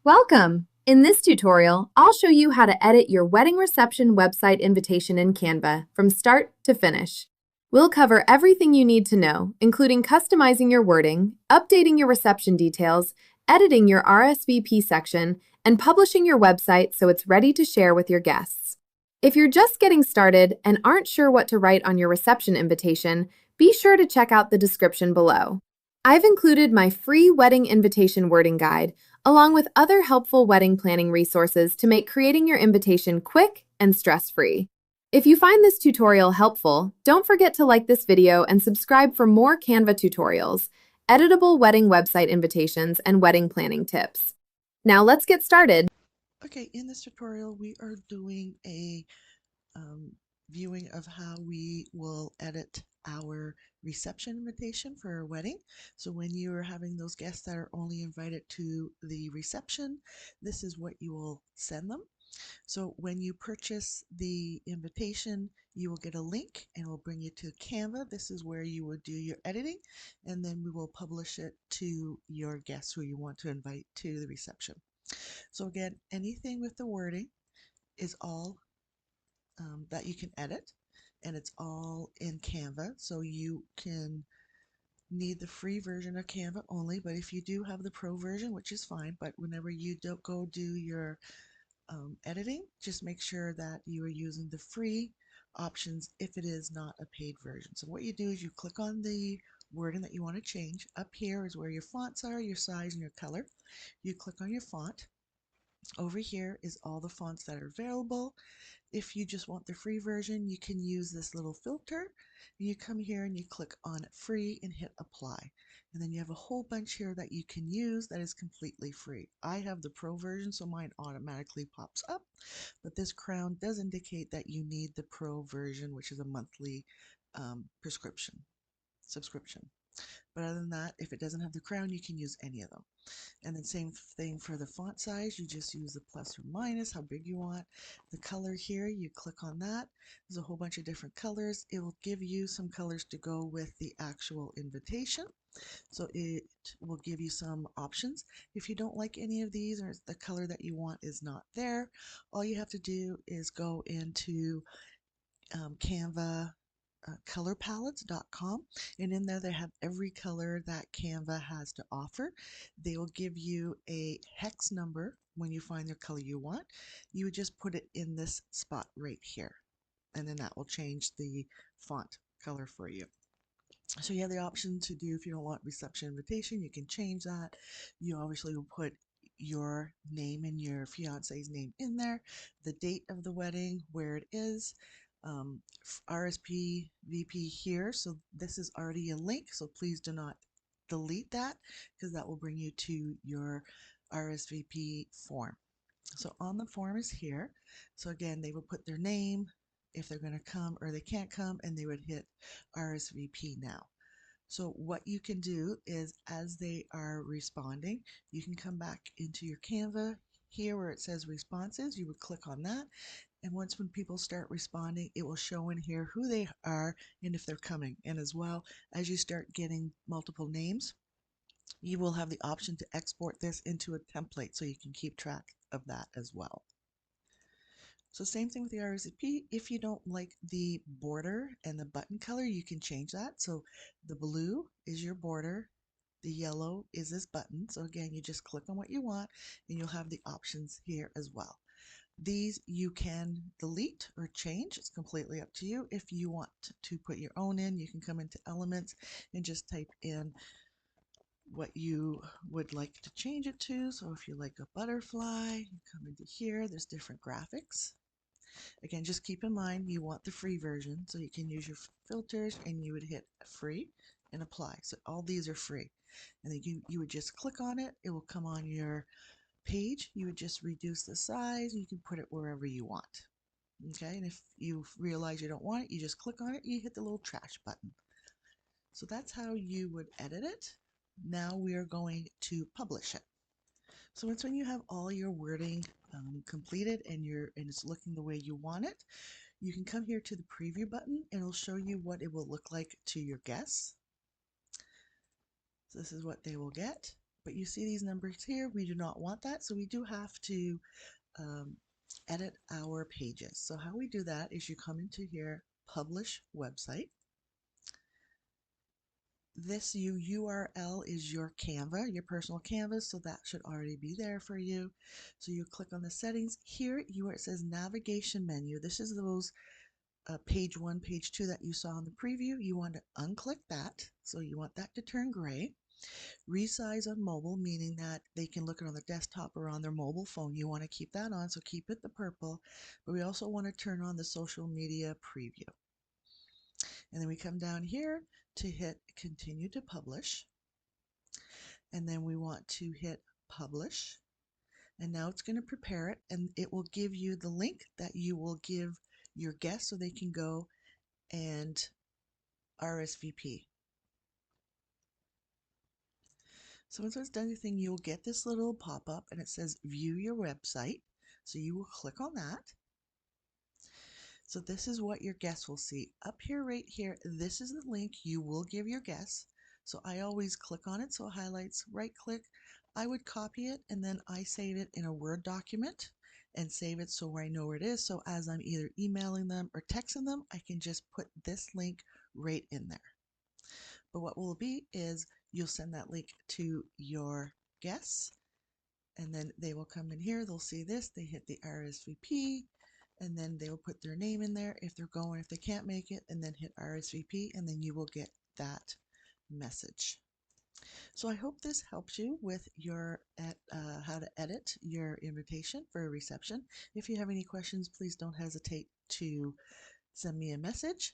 Welcome! In this tutorial, I'll show you how to edit your wedding reception website invitation in Canva from start to finish. We'll cover everything you need to know, including customizing your wording, updating your reception details, editing your RSVP section, and publishing your website so it's ready to share with your guests. If you're just getting started and aren't sure what to write on your reception invitation, be sure to check out the description below. I've included my free wedding invitation wording guide along with other helpful wedding planning resources to make creating your invitation quick and stress-free. If you find this tutorial helpful, don't forget to like this video and subscribe for more Canva tutorials, editable wedding website invitations, and wedding planning tips. Now let's get started. Okay, in this tutorial we are doing a viewing of how we will edit our reception invitation for a wedding. So when you are having those guests that are only invited to the reception, this is what you will send them. So when you purchase the invitation, you will get a link and it will bring you to Canva. This is where you will do your editing, and then we will publish it to your guests who you want to invite to the reception. So again, anything with the wording is all that you can edit, and it's all in Canva. So you can need the free version of Canva only, but if you do have the pro version, which is fine, but whenever you don't go do your editing, just make sure that you are using the free options if it is not a paid version. So what you do is you click on the wording that you want to change. Up here is where your fonts are, your size, and your color. You click on your font. Over here is all the fonts that are available. If you just want the free version, you can use this little filter. You come here and you click on free and hit apply. And then you have a whole bunch here that you can use that is completely free. I have the pro version, so mine automatically pops up. But this crown does indicate that you need the pro version, which is a monthly subscription. But other than that, if it doesn't have the crown, you can use any of them. And then same thing for the font size. You just use the plus or minus, how big you want. The color here, you click on that. There's a whole bunch of different colors. It will give you some colors to go with the actual invitation. So it will give you some options. If you don't like any of these or the color that you want is not there, all you have to do is go into Canva colorpalettes.com, and in there they have every color that Canva has to offer. They will give you a hex number when you find the color you want. You would just put it in this spot right here, and then that will change the font color for you. So you have the option to do, if you don't want reception invitation, you can change that. You obviously will put your name and your fiance's name in there, the date of the wedding, where it is, RSVP here. So this is already a link, so please do not delete that because that will bring you to your RSVP form. So on the form is here. So again, they will put their name, if they're going to come or they can't come, and they would hit RSVP now. So what you can do is, as they are responding, you can come back into your Canva here where it says responses. You would click on that, and once when people start responding, it will show in here who they are and if they're coming. And as well, as you start getting multiple names, you will have the option to export this into a template so you can keep track of that as well. So same thing with the RSVP. If you don't like the border and the button color, you can change that. So the blue is your border, the yellow is this button. So again, you just click on what you want and you'll have the options here as well. These you can delete or change. It's completely up to you. If you want to put your own in, you can come into Elements and just type in what you would like to change it to. So if you like a butterfly, you come into here. There's different graphics. Again, just keep in mind you want the free version, so you can use your filters and you would hit free and apply. So all these are free. And then you would just click on it. It will come on your page. You would just reduce the size. You can put it wherever you want. Okay, and if you realize you don't want it, you just click on it. You hit the little trash button. So that's how you would edit it. Now we are going to publish it. So it's when you have all your wording completed and it's looking the way you want it, you can come here to the preview button and it'll show you what it will look like to your guests. So this is what they will get. But you see these numbers here, we do not want that, so we do have to um, edit our pages. So how we do that is you come into here, publish website. This URL is your Canva, your personal canvas, so that should already be there for you. So you click on the settings. Here, where it says navigation menu, this is those page 1, page 2 that you saw in the preview. You want to unclick that, so you want that to turn gray. Resize on mobile, meaning that they can look it on the desktop or on their mobile phone. You want to keep that on, so keep it the purple. But we also want to turn on the social media preview. And then we come down here to hit continue to publish. And then we want to hit publish. And now it's going to prepare it, and it will give you the link that you will give your guests so they can go and RSVP. So once it's done anything, you'll get this little pop-up and it says view your website. So you will click on that. So this is what your guests will see. Up here, right here, this is the link you will give your guests. So I always click on it, so it highlights, right click. I would copy it and then I save it in a Word document and save it so I know where it is. So as I'm either emailing them or texting them, I can just put this link right in there. But what will be is you'll send that link to your guests, and then they will come in here, they'll see this, they hit the RSVP, and then they will put their name in there if they're going, if they can't make it, and then hit RSVP, and then you will get that message. So I hope this helps you with your how to edit your invitation for a reception. If you have any questions, please don't hesitate to send me a message.